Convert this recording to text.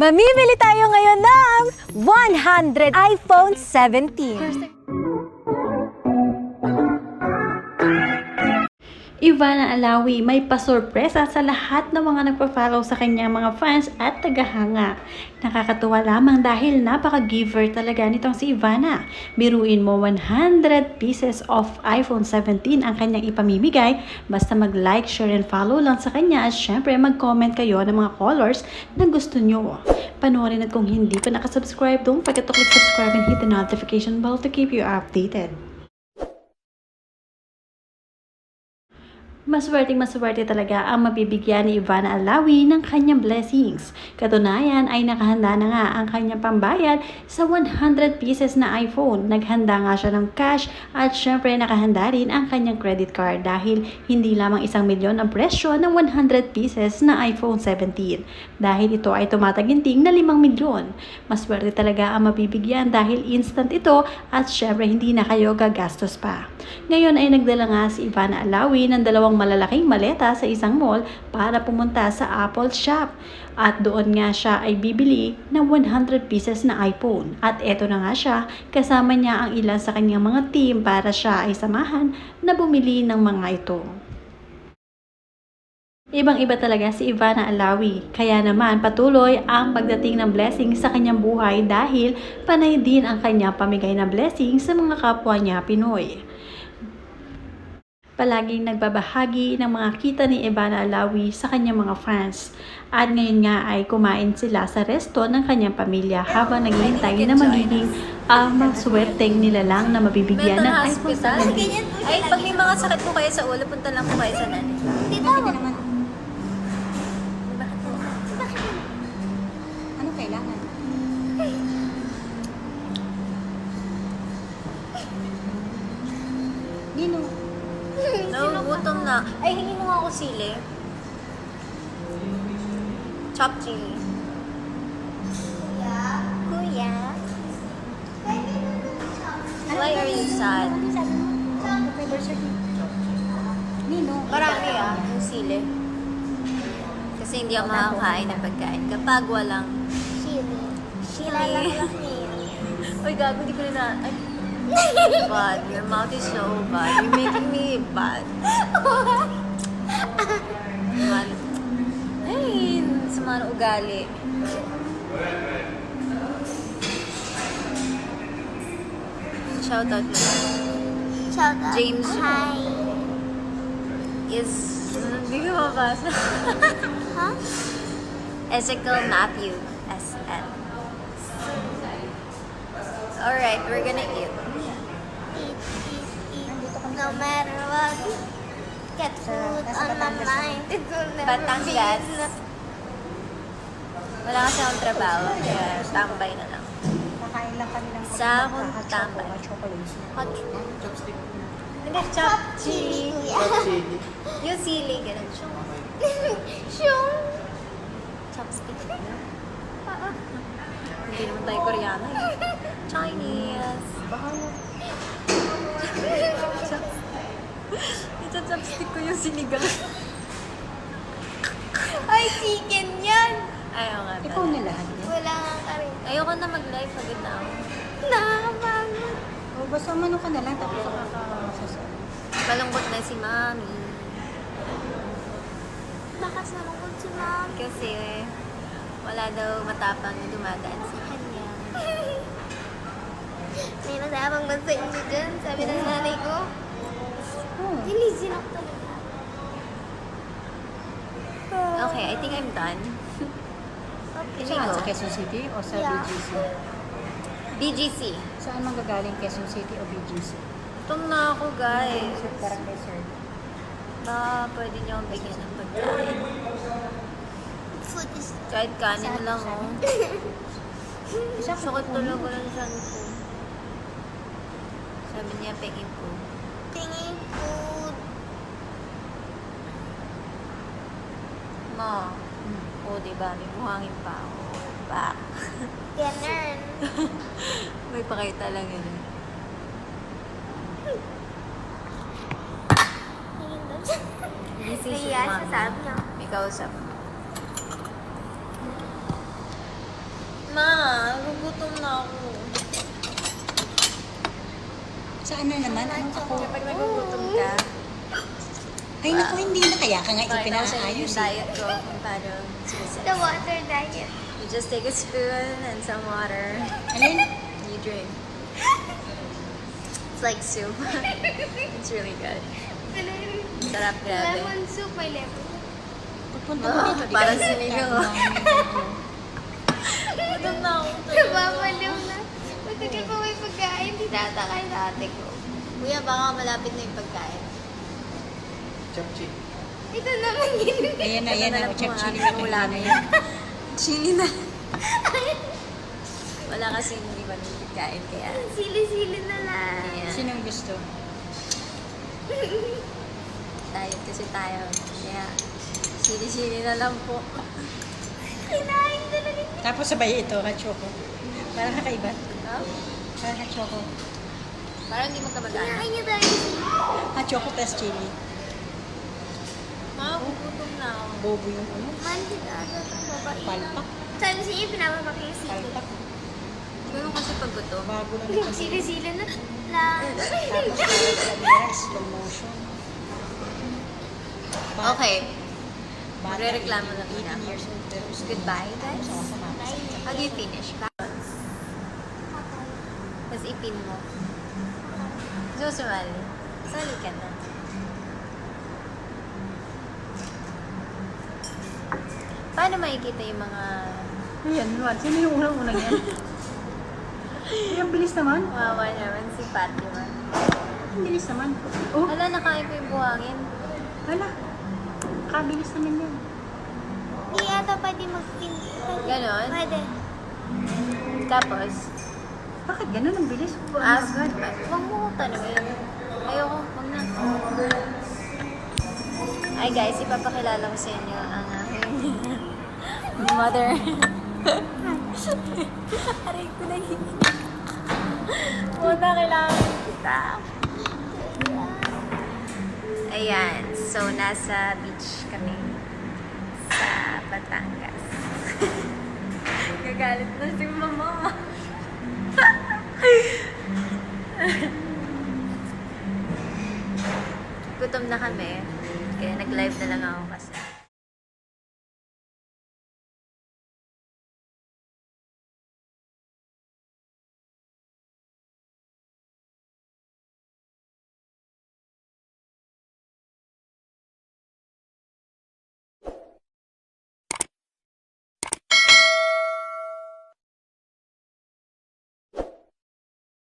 Mamimili tayo ngayon ng 100 iPhone 17. Ivana Alawi may pasurpresa sa lahat ng mga nagpa-follow sa kanyang mga fans at tagahanga. Nakakatuwa lamang dahil napaka-giver talaga nitong si Ivana. Biruin mo 100 pieces of iPhone 17 ang kanyang ipamimigay. Basta mag-like, share, and follow lang sa kanya at syempre mag-comment kayo ng mga colors na gusto nyo. Panoorin at kung hindi pa nakasubscribe, don't forget to click subscribe and hit the notification bell to keep you updated. Maswerte talaga ang mabibigyan ni Ivana Alawi ng kanyang blessings. Katunayan ay nakahanda na nga ang kanyang pambayad sa 100 pieces na iPhone. Naghanda nga siya ng cash at syempre nakahanda rin ang kanyang credit card dahil hindi lamang 1 milyon ang presyo ng 100 pieces na iPhone 17. Dahil ito ay tumataginting na 5 milyon. Maswerte talaga ang mabibigyan dahil instant ito at syempre hindi na kayo gagastos pa. Ngayon ay nagdala nga si Ivana Alawi ng 2 malalaking maleta sa isang mall para pumunta sa Apple shop. At doon nga siya ay bibili ng 100 pieces na iPhone. At eto na nga siya, kasama niya ang ilan sa kanyang mga team para siya ay samahan na bumili ng mga ito. Ibang-iba talaga si Ivana Alawi, kaya naman patuloy ang pagdating ng blessing sa kanyang buhay dahil panay din ang kanyang pamigay na blessing sa mga kapwa niya Pinoy. Palaging nagbabahagi ng mga kita ni Ivana Alawi sa kanyang mga fans. At ngayon nga ay kumain sila sa resto ng kanyang pamilya habang naghihintay na magiging maswerteng nila lang na mabibigyan ng iPhone 17. Ay, pag may mga sakit po kayo sa ulo, punta lang po kayo sa nanay. Dito ako naman. Ano kailangan? Nino? Nagugutom na. Ay, hindi mo nga ako sili. Chop chili. Kuya? Why are you sad? Nino? Marami yung sili. Kasi hindi ako makakain ng pagkain kapag walang Chili. chili. Uy, gago, di ko na ay, bad. Your mouth is so bad. You're making me bad. Man. Ay, sama ng ugali. Shoutout mo. Shout out. James. Hi. Is... Hindi ko mabasa. Huh? Ezekiel Matthew. S.N. Alright, we're gonna eat. No matter what. Get food on my mind. Batangas. Wala kasi akong trabaho, kaya tambay na lang. Kakain lang kami ng Sa akong tambay. Hot chopstick. Hindi, chop chili. Yung sili, ganun siya. Shung. Chopstick. Hindi naman tayo Koreano eh. Chinese. Ito chopstick ko yung sinigang. Ay, chicken yan. Ayaw nga. Ikaw na lahat yan. Wala nga karin. Ayoko na mag-live pagod na ako. Nakakapagod. O basta umano ka na lang tapos makakasasal. Malungkot na si Mami. Bakas naman kung si Mom. Kasi wala daw matapang na dumadaan sa kanya. May nasabang ba sa inyo dyan? Sabi ng nanay ko. Dinisin ako talaga. Okay, I think I'm done. Okay. Can we go? Sa Quezon City o sa Yeah. BGC? BGC. Saan manggagaling Quezon City o BGC? Gutom na ako, guys. Sa Barangay Sir. Pwede niyo akong bigyan ng pagkain. Food is... Kahit kanin lang, oh. Isa ko Sakit tulog lang siya ko. Sabi niya, pengin po. Tingin food. Ma. Oo, diba? May buhangin pa ako. Back. Ganun. May pakita lang yun. Tingin daw siya. Busy Nahiya siya, siya, mami. sabi niya. May kausap. Saan na naman? Ano ako? Kapag nagugutom ka, Ay, naku, hindi na. Kaya ka nga pakita ko sa'yo ipinaayos yung eh. diet ko kung paano The water diet. You just take a spoon and some water. Alin? You drink. It's like soup. It's really good. Sarap, grabe. Lemon soup, may lemon. Pupunta mo dito. di Para ba? sinigang. Gutom na ako. Nababaliw na. Matagal pa may pagkain, tinatakay sa ate ko. Kuya, baka malapit na yung pagkain. Ito naman yun. Ayan na, ayan na. Chap chili na na ulam na yan. Chili na. Wala kasi hindi ba nung pagkain kaya. Sili-sili na lang. Yeah. Sinong gusto? Diet kasi tayo. Kaya, sili-sili na lang po. Kinain talaga niya. Tapos sabay ito, hachoko. Parang kakaiba. Huh? Parang hachoko. Parang hindi mo kamag-anak. Kinain niya tayo. Hachoko plus chili. Gutom na ako. Bobo yung ano. Mansid aga itong babae. Palpak. Sabi sa inyo, pinapapak yung sili. Palpak. Pero kasi pag gutom, Bago lang ito. Sili-sili na lang. Tapos parang sa nila, slow motion. okay. Bata, Magre-reklamo lang 18 na ako. years old. Pero Goodbye, guys. Sama-sama. How do you finish? Tapos ipin mo. Susumali. Sali ka na. Paano makikita yung mga Ayan, Juan. Sino yung unang-unang yan? Ay, ang bilis naman. wawa naman si Fatima? Ang bilis naman. Oh, Hala, nakain ko yung buhangin. wala. Kabilis naman yan. Hindi yata pwede mag-pin. Ganon? Pwede. Tapos, Bakit ganun ang bilis? ask, huwag mo ko tanongin. Ayoko, huwag na. Ay guys, ipapakilala ko sa inyo ang aking mother. Aray ko na yun. Muna kailangan kita. Ayan, so nasa beach kami sa Batangas. Gagalit na si mama. Gutom na kami. Kaya nag-live na lang ako kasi